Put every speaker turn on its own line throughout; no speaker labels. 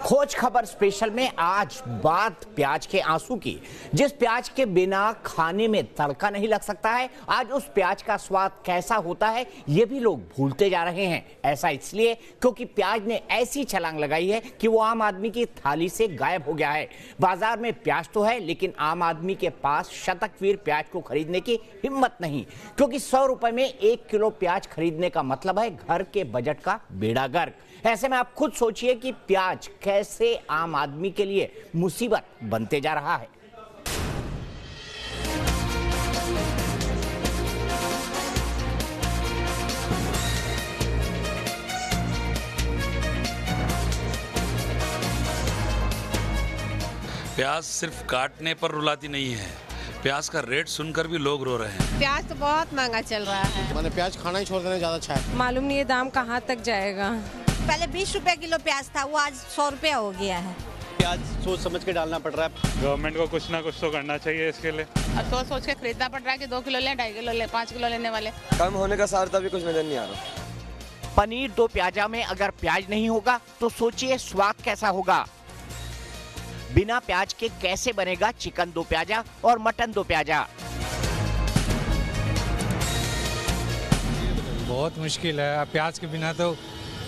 खोज खबर स्पेशल में आज बात प्याज के आंसू की। जिस प्याज के बिना खाने में तड़का नहीं लग सकता है, आज उस प्याज का स्वाद कैसा होता है ये भी लोग भूलते जा रहे हैं। ऐसा इसलिए क्योंकि प्याज ने ऐसी छलांग लगाई है कि वो आम आदमी की थाली से गायब हो गया है। बाजार में प्याज तो है, लेकिन आम आदमी के पास शतकवीर प्याज को खरीदने की हिम्मत नहीं, क्योंकि 100 रुपए में 1 किलो प्याज खरीदने का मतलब है घर के बजट का बेड़ा गर्क। ऐसे में आप खुद सोचिए कि प्याज कैसे आम आदमी के लिए मुसीबत बनते जा रहा है।
प्याज सिर्फ काटने पर रुलाती नहीं है, प्याज का रेट सुनकर भी लोग रो रहे हैं।
प्याज तो बहुत महंगा चल रहा है।
मैंने प्याज खाना ही छोड़ देना ज्यादा अच्छा है।
मालूम नहीं ये दाम कहाँ तक जाएगा।
पहले 20 रुपए किलो प्याज था, वो आज 100 रुपए हो गया है।
प्याज सोच समझ के डालना पड़ रहा है।
गवर्नमेंट को कुछ ना कुछ तो करना चाहिए इसके लिए।
और सोच के खरीदना पड़ रहा है कि 2 किलो ले, 2.5 किलो ले, 5 किलो लेने वाले।
कम होने का सार भी कुछ नजर नहीं आ रहा।
पनीर 2 प्याजा में अगर प्याज नहीं होगा तो सोचिए स्वाद कैसा होगा। बिना प्याज के कैसे बनेगा चिकन 2 प्याजा और मटन 2 प्याजा।
बहुत मुश्किल है, प्याज के बिना तो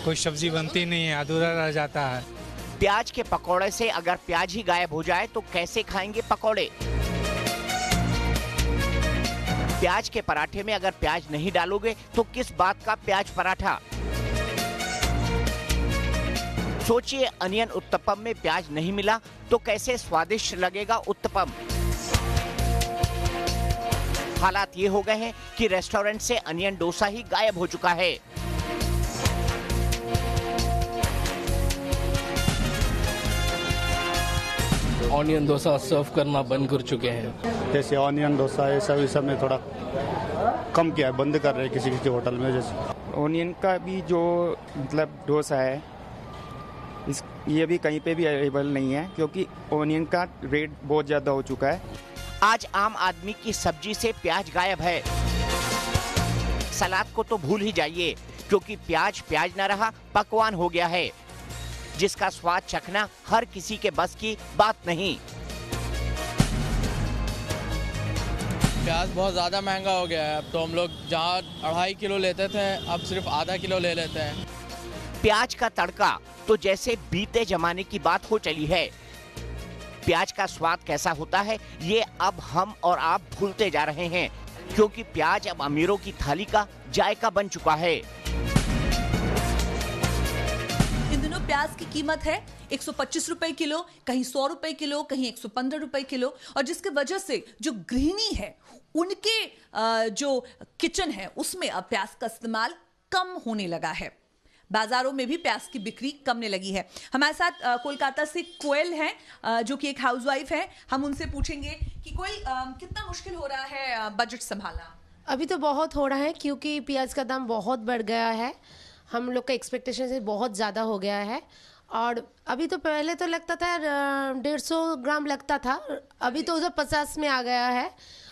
कोई सब्जी बनती नहीं है, अधूरा रह जाता है।
प्याज के पकौड़े से अगर प्याज ही गायब हो जाए तो कैसे खाएंगे पकौड़े। प्याज के पराठे में अगर प्याज नहीं डालोगे तो किस बात का प्याज पराठा। सोचिए अनियन उत्तपम में प्याज नहीं मिला तो कैसे स्वादिष्ट लगेगा उत्तपम। हालात ये हो गए हैं कि रेस्टोरेंट से अनियन डोसा ही गायब हो चुका है।
ऑनियन डोसा सर्व करना बंद कर चुके हैं।
जैसे ऑनियन डोसा ये सब में थोड़ा कम किया है, बंद कर रहे हैं किसी किसी होटल में। जैसे
ऑनियन का भी जो मतलब डोसा है ये भी कहीं पे भी अवेलेबल नहीं है, क्योंकि ऑनियन का रेट बहुत ज़्यादा हो चुका है।
आज आम आदमी की सब्जी से प्याज गायब है। सलाद को तो भूल ही जाइए, क्योंकि प्याज ना रहा, पकवान हो गया है, जिसका स्वाद चखना हर किसी के बस की बात नहीं।
प्याज बहुत ज़्यादा महंगा हो गया है। अब तो हम लोग जहाँ 2.5 किलो लेते थे अब सिर्फ आधा किलो ले लेते हैं।
प्याज का तड़का तो जैसे बीते जमाने की बात हो चली है। प्याज का स्वाद कैसा होता है ये अब हम और आप भूलते जा रहे हैं, क्योंकि प्याज अब अमीरों की थाली का जायका बन चुका है।
इन दिनों प्याज की कीमत है 125 रुपए किलो, कहीं 100 रुपए किलो, कहीं 115 रुपए किलो, और जिसकी वजह से जो गृहिणी है उनके जो किचन है उसमें अब प्याज का इस्तेमाल कम होने लगा है। बाजारों में भी प्याज की बिक्री कमने लगी है। हमारे साथ कोलकाता से कोयल हैं, जो कि एक हाउसवाइफ है। हम उनसे पूछेंगे कि कोयल, कितना मुश्किल हो रहा है बजट संभालना।
अभी तो बहुत हो रहा है, क्योंकि प्याज का दाम बहुत बढ़ गया है। हम लोग का एक्सपेक्टेशन से बहुत ज़्यादा हो गया है। और अभी तो पहले तो लगता था 150 ग्राम लगता था, अभी तो उधर 50 में आ गया है।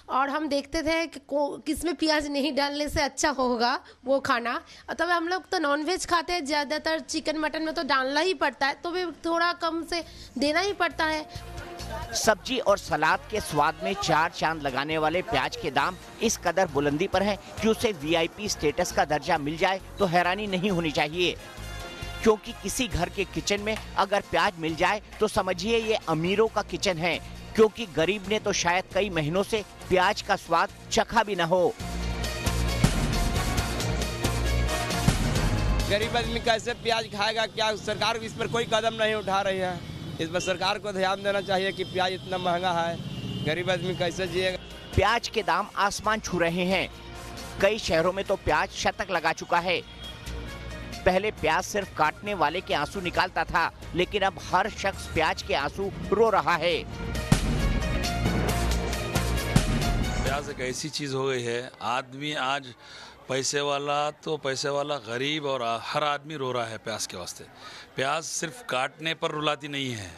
और हम देखते थे कि किसमें प्याज नहीं डालने से अच्छा होगा वो खाना। तब हम लोग तो नॉनवेज खाते हैं ज़्यादातर, चिकन मटन में तो डालना ही पड़ता है, तो भी थोड़ा कम से देना ही पड़ता है।
सब्जी और सलाद के स्वाद में 4 चांद लगाने वाले प्याज के दाम इस कदर बुलंदी पर हैं कि उसे वीआईपी स्टेटस का दर्जा मिल जाए तो हैरानी नहीं होनी चाहिए। क्योंकि किसी घर के किचन में अगर प्याज मिल जाए तो समझिए ये अमीरों का किचन है, क्योंकि गरीब ने तो शायद कई महीनों से प्याज का स्वाद चखा भी न हो।
गरीब आदमी कैसे प्याज खाएगा? क्या सरकार इस पर कोई कदम नहीं उठा रही है? इस पर सरकार को ध्यान देना चाहिए कि प्याज इतना महंगा है, गरीब आदमी कैसे जिएगा?
प्याज के दाम आसमान छू रहे हैं। कई शहरों में तो प्याज शतक लगा चुका है। पहले प्याज सिर्फ काटने वाले के आंसू निकालता था, लेकिन अब हर शख्स प्याज के आंसू रो रहा है।
प्याज एक ऐसी चीज़ हो गई है, आदमी आज पैसे वाला तो पैसे वाला, गरीब और हर आदमी रो रहा है प्याज के वास्ते। प्याज सिर्फ काटने पर रुलाती नहीं है,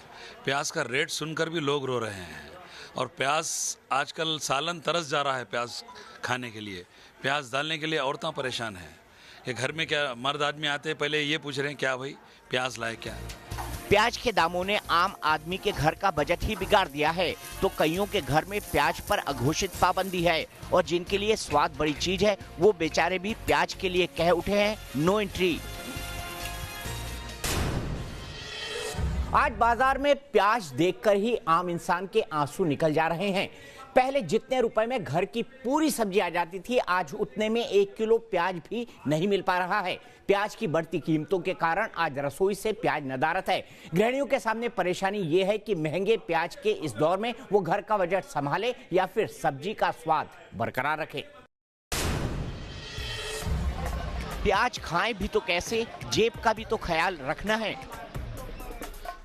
प्याज का रेट सुनकर भी लोग रो रहे हैं। और प्याज आजकल सालन तरस जा रहा है प्याज खाने के लिए। प्याज डालने के लिए औरतें परेशान हैं कि घर में क्या मर्द आदमी आते हैं पहले ये पूछ रहे हैं क्या भाई प्याज लाए क्या।
प्याज के दामों ने आम आदमी के घर का बजट ही बिगाड़ दिया है, तो कईयों के घर में प्याज पर अघोषित पाबंदी है और जिनके लिए स्वाद बड़ी चीज है वो बेचारे भी प्याज के लिए कह उठे हैं नो एंट्री। आज बाजार में प्याज देखकर ही आम इंसान के आंसू निकल जा रहे हैं। पहले जितने रुपए में घर की पूरी सब्जी आ जाती थी, आज उतने में 1 किलो प्याज भी नहीं मिल पा रहा है। प्याज की बढ़ती कीमतों के कारण आज रसोई से प्याज नदारत है। गृहिणियों के सामने परेशानी ये है कि महंगे प्याज के इस दौर में वो घर का बजट संभाले या फिर सब्जी का स्वाद बरकरार रखे। प्याज खाएं भी तो कैसे, जेब का भी तो ख्याल रखना है।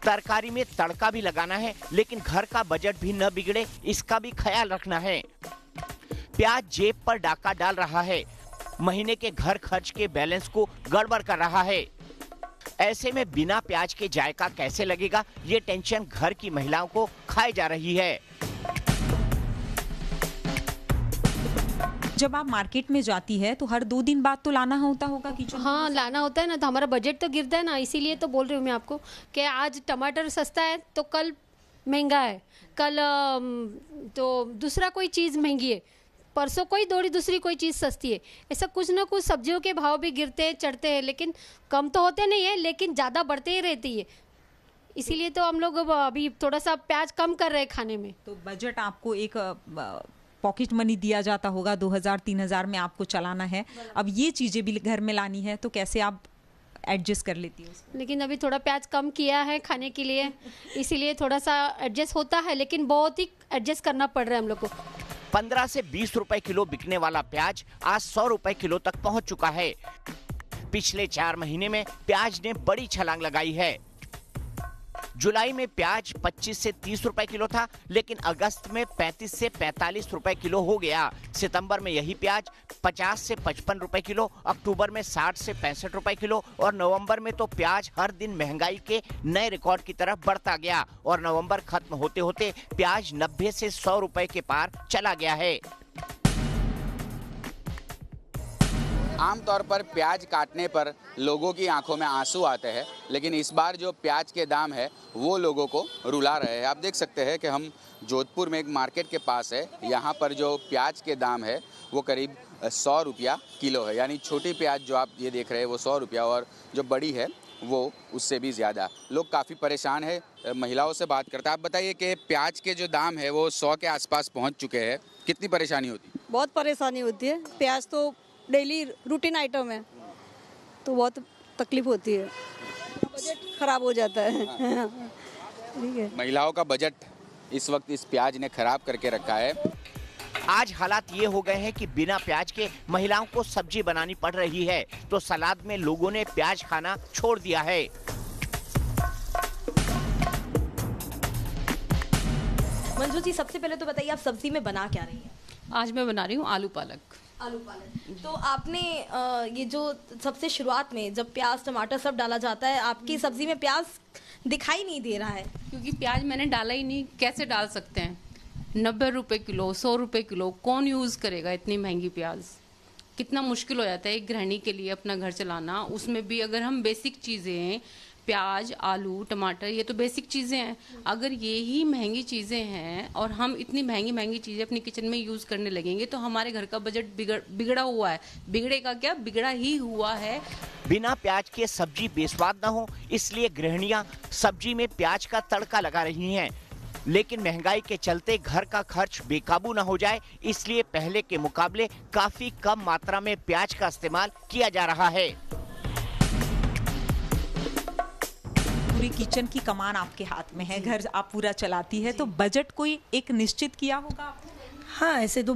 तरकारी में तड़का भी लगाना है, लेकिन घर का बजट भी न बिगड़े इसका भी ख्याल रखना है। प्याज जेब पर डाका डाल रहा है, महीने के घर खर्च के बैलेंस को गड़बड़ कर रहा है। ऐसे में बिना प्याज के जायका कैसे लगेगा, ये टेंशन घर की महिलाओं को खाए जा रही है।
जब आप मार्केट में जाती है तो हर 2 दिन बाद तो लाना होता होगा किचन।
हाँ, लाना होता है ना, तो हमारा बजट तो गिरता है ना, इसीलिए तो बोल रही हूँ मैं आपको कि आज टमाटर सस्ता है तो कल महंगा है, कल तो दूसरा कोई चीज़ महंगी है, परसों दूसरी कोई चीज़ सस्ती है। ऐसा कुछ ना कुछ सब्जियों के भाव भी गिरते हैं चढ़ते हैं, लेकिन कम तो होते नहीं है, लेकिन ज़्यादा बढ़ते ही रहती है। इसीलिए तो हम लोग अभी थोड़ा सा प्याज कम कर रहे हैं खाने में।
तो बजट आपको एक पॉकेट मनी दिया जाता होगा, 2000-3000 में आपको चलाना है। अब ये चीज़ें भी घर में लानी है तो कैसे आप एडजस्ट कर लेती हो?
लेकिन अभी थोड़ा प्याज कम किया है खाने के लिए, इसीलिए थोड़ा सा एडजस्ट होता है, लेकिन बहुत ही एडजस्ट करना पड़ रहा है हम लोग को।
15 से 20 रुपए किलो बिकने वाला प्याज आज 100 रुपए किलो तक पहुंच चुका है। पिछले 4 महीने में प्याज ने बड़ी छलांग लगाई है। जुलाई में प्याज 25 से 30 रुपए किलो था, लेकिन अगस्त में 35 से 45 रुपए किलो हो गया। सितंबर में यही प्याज 50 से 55 रुपए किलो, अक्टूबर में 60 से 65 रुपए किलो और नवंबर में तो प्याज हर दिन महंगाई के नए रिकॉर्ड की तरफ बढ़ता गया और नवंबर खत्म होते होते प्याज 90 से 100 रुपए के पार चला गया है।
आमतौर पर प्याज काटने पर लोगों की आंखों में आंसू आते हैं, लेकिन इस बार जो प्याज के दाम है वो लोगों को रुला रहे हैं। आप देख सकते हैं कि हम जोधपुर में एक मार्केट के पास है। यहाँ पर जो प्याज के दाम है वो करीब 100 रुपया किलो है, यानी छोटी प्याज जो आप ये देख रहे हैं वो 100 रुपया और जो बड़ी है वो उससे भी ज़्यादा। लोग काफ़ी परेशान है। महिलाओं से बात करते हैं। आप बताइए कि प्याज के जो दाम है वो 100 के आसपास पहुँच चुके हैं, कितनी परेशानी होती है?
बहुत परेशानी होती है। प्याज तो डेली रूटीन आइटम है तो बहुत तकलीफ होती है, बजट खराब हो जाता है। ठीक है,
महिलाओं का बजट इस वक्त इस प्याज ने खराब करके रखा है।
आज हालात ये हो गए हैं कि बिना प्याज के महिलाओं को सब्जी बनानी पड़ रही है, तो सलाद में लोगों ने प्याज खाना छोड़ दिया है।
मंजू जी, सबसे पहले तो बताइए आप सब्जी में बना क्या रही हैं?
आज मैं बना रही हूँ आलू पालक।
आलू पालक। तो आपने ये जो सबसे शुरुआत में जब प्याज टमाटर सब डाला जाता है, आपकी सब्जी में प्याज दिखाई नहीं दे रहा है,
क्योंकि प्याज मैंने डाला ही नहीं। कैसे डाल सकते हैं? 90 रुपए किलो, 100 रुपए किलो, कौन यूज़ करेगा इतनी महंगी प्याज? कितना मुश्किल हो जाता है एक गृहिणी के लिए अपना घर चलाना। उसमें भी अगर हम बेसिक चीज़ें, प्याज, आलू, टमाटर, ये तो बेसिक चीज़ें हैं। अगर ये ही महंगी चीज़ें हैं और हम इतनी महंगी महंगी चीज़ें अपनी किचन में यूज़ करने लगेंगे तो हमारे घर का बजट बिगड़ा हुआ है। बिगड़ेगा क्या? बिगड़ा ही हुआ है।
बिना प्याज के सब्जी बेस्वाद न हो, इसलिए गृहिणियां सब्जी में प्याज का तड़का लगा रही हैं। लेकिन महंगाई के चलते घर का खर्च बेकाबू न हो जाए, इसलिए पहले के मुकाबले काफी कम मात्रा में प्याज का इस्तेमाल किया जा रहा है।
पूरी किचन की कमान आपके हाथ में है, घर आप पूरा चलाती है, तो बजट कोई एक निश्चित किया होगा आपने?
हाँ, ऐसे तो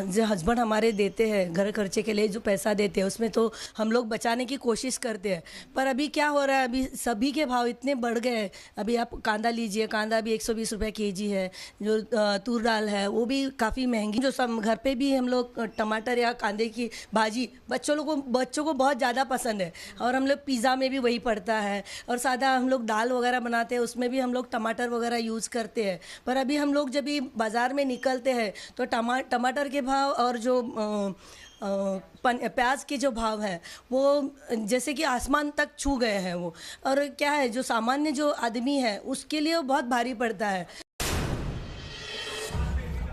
जो हस्बैंड हमारे देते हैं घर खर्चे के लिए, जो पैसा देते हैं उसमें तो हम लोग बचाने की कोशिश करते हैं। पर अभी क्या हो रहा है, अभी सभी के भाव इतने बढ़ गए हैं। अभी आप कांदा लीजिए, कांदा भी 120 रुपये केजी है। जो तूर दाल है वो भी काफ़ी महंगी। जो सब घर पे भी हम लोग टमाटर या कांदे की भाजी बच्चों को बहुत ज़्यादा पसंद है, और हम लोग पिज़्ज़ा में भी वही पड़ता है। और सादा हम लोग दाल वगैरह बनाते हैं उसमें भी हम लोग टमाटर वगैरह यूज़ करते हैं। पर अभी हम लोग जब भी बाज़ार में निकलते हैं तो तो टमाटर के भाव और जो प्याज के जो भाव है वो जैसे कि आसमान तक छू गए हैं वो, और क्या है जो सामान्य जो आदमी है उसके लिए वो बहुत भारी पड़ता है।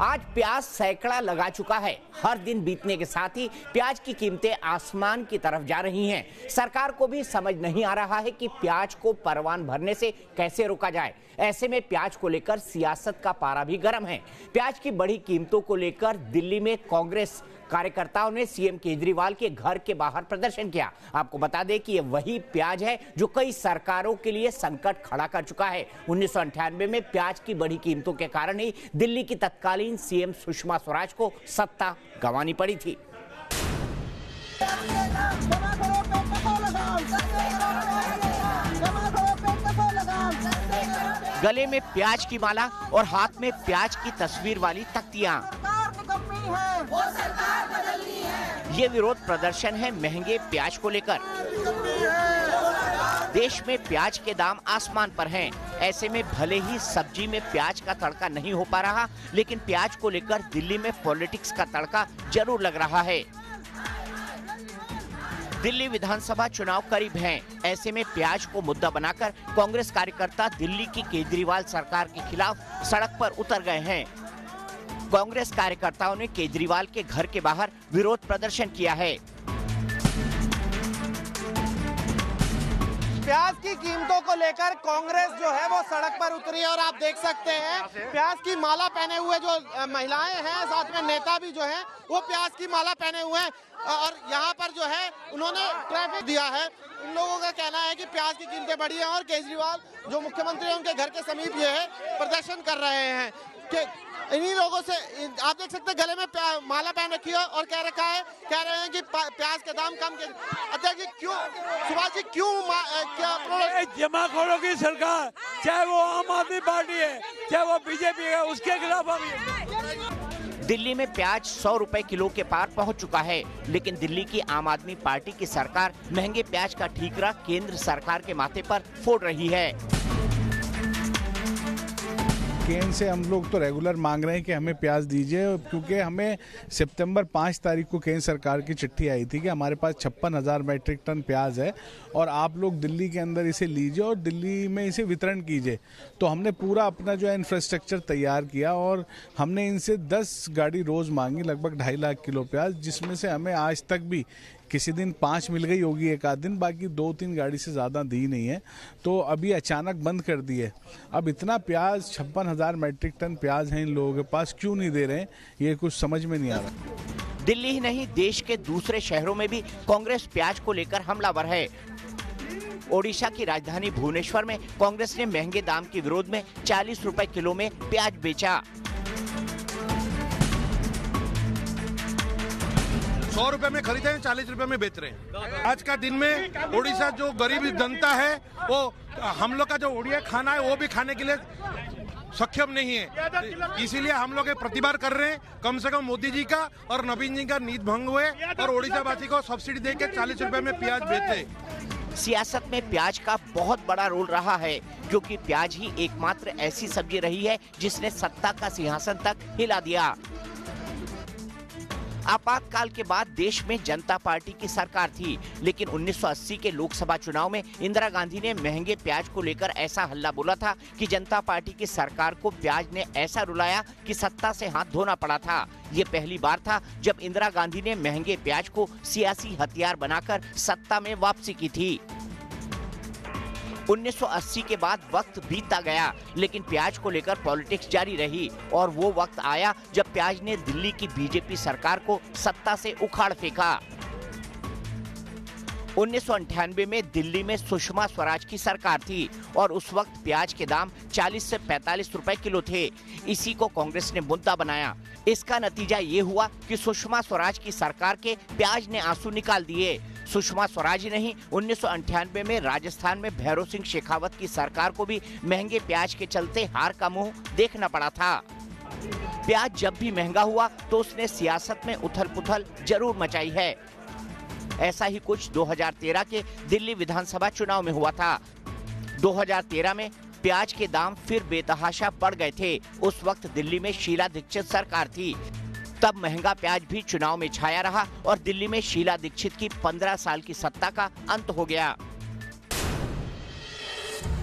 आज प्याज सैकड़ा लगा चुका है। हर दिन बीतने के साथ ही प्याज की कीमतें आसमान की तरफ जा रही हैं। सरकार को भी समझ नहीं आ रहा है कि प्याज को परवान भरने से कैसे रोका जाए। ऐसे में प्याज को लेकर सियासत का पारा भी गर्म है। प्याज की बढ़ी कीमतों को लेकर दिल्ली में कांग्रेस कार्यकर्ताओं ने सीएम केजरीवाल के घर के बाहर प्रदर्शन किया। आपको बता दें कि ये वही प्याज है जो कई सरकारों के लिए संकट खड़ा कर चुका है। 1998 में प्याज की बढ़ी कीमतों के कारण ही दिल्ली की तत्कालीन सीएम सुषमा स्वराज को सत्ता गंवानी पड़ी थी। गले में प्याज की माला और हाथ में प्याज की तस्वीर वाली तख्तियां। ये विरोध प्रदर्शन है महंगे प्याज को लेकर। देश में प्याज के दाम आसमान पर हैं। ऐसे में भले ही सब्जी में प्याज का तड़का नहीं हो पा रहा, लेकिन प्याज को लेकर दिल्ली में पॉलिटिक्स का तड़का जरूर लग रहा है। दिल्ली विधानसभा चुनाव करीब हैं। ऐसे में प्याज को मुद्दा बनाकर कांग्रेस कार्यकर्ता दिल्ली की केजरीवाल सरकार के खिलाफ सड़क पर उतर गए हैं। कांग्रेस कार्यकर्ताओं ने केजरीवाल के घर के बाहर विरोध प्रदर्शन किया है।
प्याज की कीमतों को लेकर कांग्रेस जो है वो सड़क पर उतरी है और आप देख सकते हैं प्याज की माला पहने हुए जो महिलाएं हैं, साथ में नेता भी जो हैं वो प्याज की माला पहने हुए हैं और यहाँ पर जो है उन्होंने ट्रैफिक दिया है। उन लोगों का कहना है कि प्याज की कीमतें बढ़ी हैं और केजरीवाल जो मुख्यमंत्री हैं उनके घर के समीप ये है प्रदर्शन कर रहे हैं कि इन्हीं लोगों से आप देख सकते हैं गले में माला पहन रखी है और कह रहे हैं कि प्याज के दाम कम। अध्यक्ष जी क्यों, सुभाष जी क्यों
जमाखोरों की सरकार, चाहे वो आम आदमी पार्टी है चाहे वो बीजेपी है, उसके खिलाफ हम।
दिल्ली में प्याज 100 रुपए किलो के पार पहुंच चुका है, लेकिन दिल्ली की आम आदमी पार्टी की सरकार महंगे प्याज का ठीकरा केंद्र सरकार के माथे पर फोड़ रही है।
केंद्र से हम लोग तो रेगुलर मांग रहे हैं कि हमें प्याज दीजिए, क्योंकि हमें सितंबर 5 तारीख को केंद्र सरकार की चिट्ठी आई थी कि हमारे पास 56,000 मैट्रिक टन प्याज है और आप लोग दिल्ली के अंदर इसे लीजिए और दिल्ली में इसे वितरण कीजिए। तो हमने पूरा अपना जो है इंफ्रास्ट्रक्चर तैयार किया और हमने इनसे 10 गाड़ी रोज़ मांगी, लगभग 2.5 लाख किलो प्याज, जिसमें से हमें आज तक भी किसी दिन 5 मिल गई होगी एक आध दिन, बाकी 2-3 गाड़ी से ज़्यादा दी नहीं है। तो अभी अचानक बंद कर दिए। अब इतना प्याज 56,000 मैट्रिक टन प्याज है इन लोगों के पास, क्यों नहीं दे रहे हैं ये कुछ समझ में नहीं आ रहा।
दिल्ली ही नहीं देश के दूसरे शहरों में भी कांग्रेस प्याज को लेकर हमलावर है। ओडिशा की राजधानी भुवनेश्वर में कांग्रेस ने महंगे दाम के विरोध में 40 रुपए किलो में प्याज बेचा।
100 रुपए में खरीदे हैं, 40 रुपए में बेच रहे हैं। आज का दिन में ओडिशा जो गरीब जनता है वो हम लोग का जो ओडिया खाना है वो भी खाने के लिए सक्षम नहीं है। इसीलिए हम लोग प्रतिबाद कर रहे हैं कम से कम मोदी जी का और नवीन जी का नीति भंग हुए और ओडिशा वासी को सब्सिडी देके 40 रुपए में प्याज बेचे।
सियासत में प्याज का बहुत बड़ा रोल रहा है, क्योंकि प्याज ही एकमात्र ऐसी सब्जी रही है जिसने सत्ता का सिंहासन तक हिला दिया। आपातकाल के बाद देश में जनता पार्टी की सरकार थी, लेकिन 1980 के लोकसभा चुनाव में इंदिरा गांधी ने महंगे प्याज को लेकर ऐसा हल्ला बोला था कि जनता पार्टी की सरकार को प्याज ने ऐसा रुलाया कि सत्ता से हाथ धोना पड़ा था। ये पहली बार था जब इंदिरा गांधी ने महंगे प्याज को सियासी हथियार बनाकर सत्ता में वापसी की थी। 1980 के बाद वक्त बीतता गया, लेकिन प्याज को लेकर पॉलिटिक्स जारी रही और वो वक्त आया जब प्याज ने दिल्ली की बीजेपी सरकार को सत्ता से उखाड़ फेंका। 1998 में दिल्ली में सुषमा स्वराज की सरकार थी और उस वक्त प्याज के दाम 40 से 45 रुपए किलो थे। इसी को कांग्रेस ने मुद्दा बनाया। इसका नतीजा ये हुआ कि सुषमा स्वराज की सरकार के प्याज ने आंसू निकाल दिए। सुषमा स्वराज ही नहीं, 1998 में राजस्थान में भैरव सिंह शेखावत की सरकार को भी महंगे प्याज के चलते हार का मुंह देखना पड़ा था। प्याज जब भी महंगा हुआ तो उसने सियासत में उथल-पुथल जरूर मचाई है। ऐसा ही कुछ 2013 के दिल्ली विधानसभा चुनाव में हुआ था। 2013 में प्याज के दाम फिर बेतहाशा बढ़ गए थे। उस वक्त दिल्ली में शीला दीक्षित सरकार थी। तब महंगा प्याज भी चुनाव में छाया रहा और दिल्ली में शीला दीक्षित की 15 साल की सत्ता का अंत हो गया।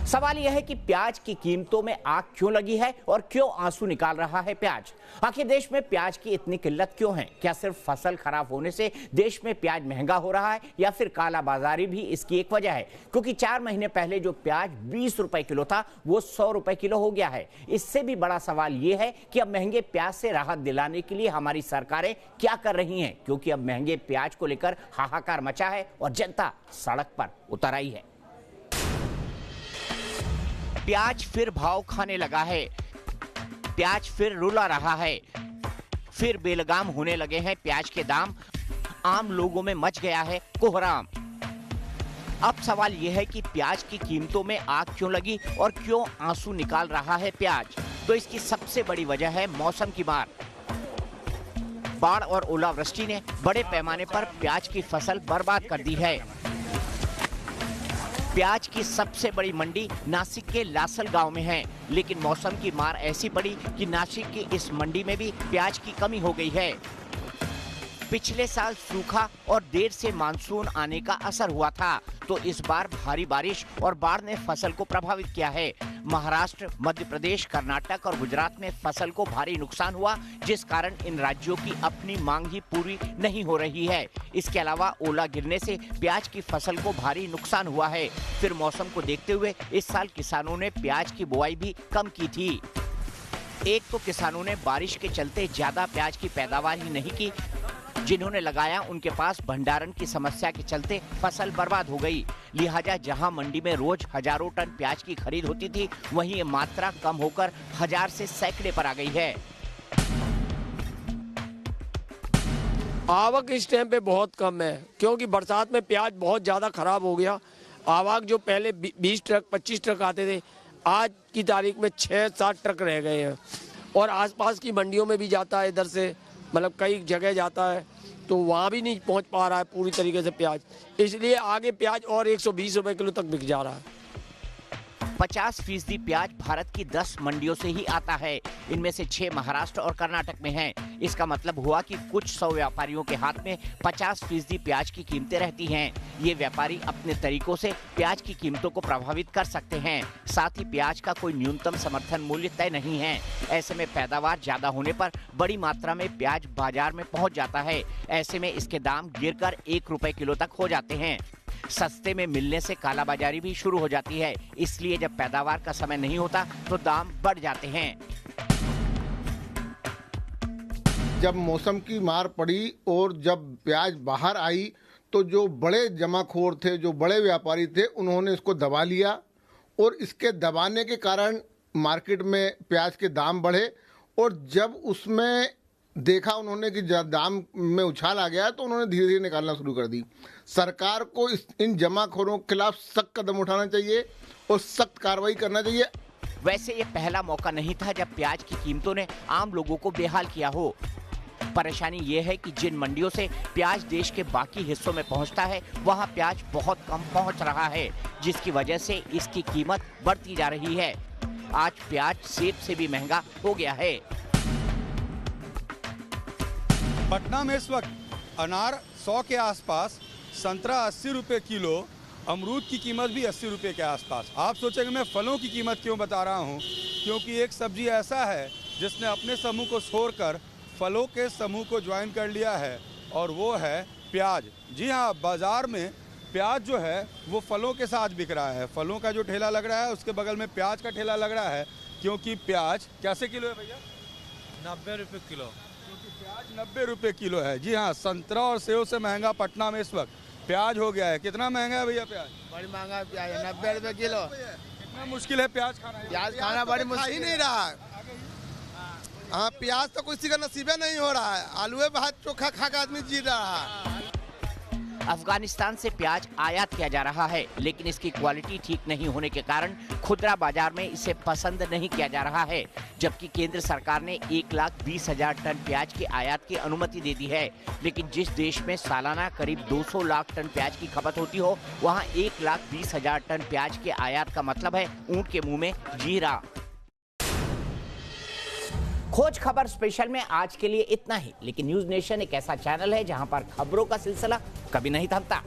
सवाल यह है कि प्याज की कीमतों में आग क्यों लगी है और क्यों आंसू निकाल रहा है प्याज। आखिर देश में प्याज की इतनी किल्लत क्यों है? क्या सिर्फ फसल खराब होने से देश में प्याज महंगा हो रहा है या फिर काला बाजारी भी इसकी एक वजह है? क्योंकि 4 महीने पहले जो प्याज 20 रुपए किलो था वो 100 रुपए किलो हो गया है। इससे भी बड़ा सवाल ये है कि अब महंगे प्याज से राहत दिलाने के लिए हमारी सरकारें क्या कर रही हैं, क्योंकि अब महंगे प्याज को लेकर हाहाकार मचा है और जनता सड़क पर उतर आई है। प्याज फिर भाव खाने लगा है, प्याज फिर रुला रहा है, फिर बेलगाम होने लगे हैं प्याज के दाम, आम लोगों में मच गया है कोहराम। अब सवाल यह है कि प्याज की कीमतों में आग क्यों लगी और क्यों आंसू निकाल रहा है प्याज। तो इसकी सबसे बड़ी वजह है मौसम की मार। बाढ़ और ओलावृष्टि ने बड़े पैमाने पर प्याज की फसल बर्बाद कर दी है। प्याज की सबसे बड़ी मंडी नासिक के लासल गांव में है, लेकिन मौसम की मार ऐसी पड़ी कि नासिक की इस मंडी में भी प्याज की कमी हो गई है। पिछले साल सूखा और देर से मानसून आने का असर हुआ था, तो इस बार भारी बारिश और बाढ़ ने फसल को प्रभावित किया है। महाराष्ट्र, मध्य प्रदेश, कर्नाटक और गुजरात में फसल को भारी नुकसान हुआ, जिस कारण इन राज्यों की अपनी मांग ही पूरी नहीं हो रही है। इसके अलावा ओला गिरने से प्याज की फसल को भारी नुकसान हुआ है। फिर मौसम को देखते हुए इस साल किसानों ने प्याज की बुआई भी कम की थी। एक तो किसानों ने बारिश के चलते ज्यादा प्याज की पैदावार ही नहीं की, जिन्होंने लगाया उनके पास भंडारण की समस्या के चलते फसल बर्बाद हो गई। लिहाजा जहां मंडी में रोज हजारों टन प्याज की खरीद होती थी, वहीं ये मात्रा कम होकर 1000 से सैकड़े पर आ गई है।
आवक इस टाइम पे बहुत कम है, क्योंकि बरसात में प्याज बहुत ज़्यादा खराब हो गया। आवक जो पहले 20 ट्रक 25 ट्रक आते थे, आज की तारीख में 6-7 ट्रक रह गए हैं। और आसपास की मंडियों में भी जाता है, इधर से मतलब कई जगह जाता है, तो वहाँ भी नहीं पहुँच पा रहा है पूरी तरीके से प्याज। इसलिए आगे प्याज और 120 रुपए किलो तक बिक जा रहा है।
50% प्याज भारत की 10 मंडियों से ही आता है। इनमें से 6 महाराष्ट्र और कर्नाटक में हैं। इसका मतलब हुआ कि कुछ 100 व्यापारियों के हाथ में 50% प्याज की कीमतें रहती हैं। ये व्यापारी अपने तरीकों से प्याज की कीमतों को प्रभावित कर सकते हैं। साथ ही प्याज का कोई न्यूनतम समर्थन मूल्य तय नहीं है। ऐसे में पैदावार ज्यादा होने पर बड़ी मात्रा में प्याज बाजार में पहुंच जाता है। ऐसे में इसके दाम गिरकर 1 रुपए किलो तक हो जाते हैं। सस्ते में मिलने से कालाबाजारी भी शुरू हो जाती है। इसलिए जब पैदावार का समय नहीं होता तो दाम बढ़ जाते हैं।
जब मौसम की मार पड़ी और जब प्याज बाहर आई, तो जो बड़े जमाखोर थे, जो बड़े व्यापारी थे, उन्होंने इसको दबा लिया और इसके दबाने के कारण मार्केट में प्याज के दाम बढ़े। और जब उसमें देखा उन्होंने कि दाम में उछाल आ गया, तो उन्होंने धीरे धीरे निकालना शुरू कर दी। सरकार को इन जमाखोरों के खिलाफ सख्त कदम उठाना चाहिए और सख्त कार्रवाई करना चाहिए।
वैसे ये पहला मौका नहीं था जब प्याज की कीमतों ने आम लोगों को बेहाल किया हो। परेशानी ये है कि जिन मंडियों से प्याज देश के बाकी हिस्सों में पहुंचता है, वहां प्याज बहुत कम पहुंच रहा है, जिसकी वजह से इसकी कीमत बढ़ती जा रही है। आज प्याज सेब से भी महंगा हो गया है।
पटना में इस वक्त अनार 100 के आसपास, संतरा 80 रुपये किलो, अमरूद की कीमत भी 80 रुपये के आसपास। आप सोचेंगे मैं फलों की कीमत क्यों बता रहा हूँ, क्योंकि एक सब्जी ऐसा है जिसने अपने समूह को छोड़कर फलों के समूह को ज्वाइन कर लिया है, और वो है प्याज। जी हाँ, बाज़ार में प्याज जो है वो फलों के साथ बिक रहा है। फलों का जो ठेला लग रहा है उसके बगल में प्याज का ठेला लग रहा है, क्योंकि प्याज कैसे किलो है भैया?
90 रुपये किलो।
क्योंकि प्याज 90 रुपये किलो है। जी हाँ, संतरा और सेव से महंगा पटना में इस वक्त प्याज हो गया है। कितना महंगा है भैया प्याज?
बड़ी महंगा प्याज है, 90 रुपये किलो।
कितना मुश्किल है प्याज खाना?
प्याज खाना बड़ी मुश्किल
ही नहीं रहा। हाँ, प्याज तो किसी का नसीबे नहीं हो रहा है। आलूए भात चोखा खा के आदमी जी रहा है।
अफगानिस्तान से प्याज आयात किया जा रहा है, लेकिन इसकी क्वालिटी ठीक नहीं होने के कारण खुदरा बाजार में इसे पसंद नहीं किया जा रहा है। जबकि केंद्र सरकार ने 1,20,000 टन प्याज की आयात की अनुमति दे दी है, लेकिन जिस देश में सालाना करीब 200 लाख टन प्याज की खपत होती हो, वहां 1,20,000 टन प्याज के आयात का मतलब है ऊंट के मुंह में जीरा। खोज खबर स्पेशल में आज के लिए इतना ही, लेकिन न्यूज नेशन एक ऐसा चैनल है जहां पर खबरों का सिलसिला कभी नहीं थमता।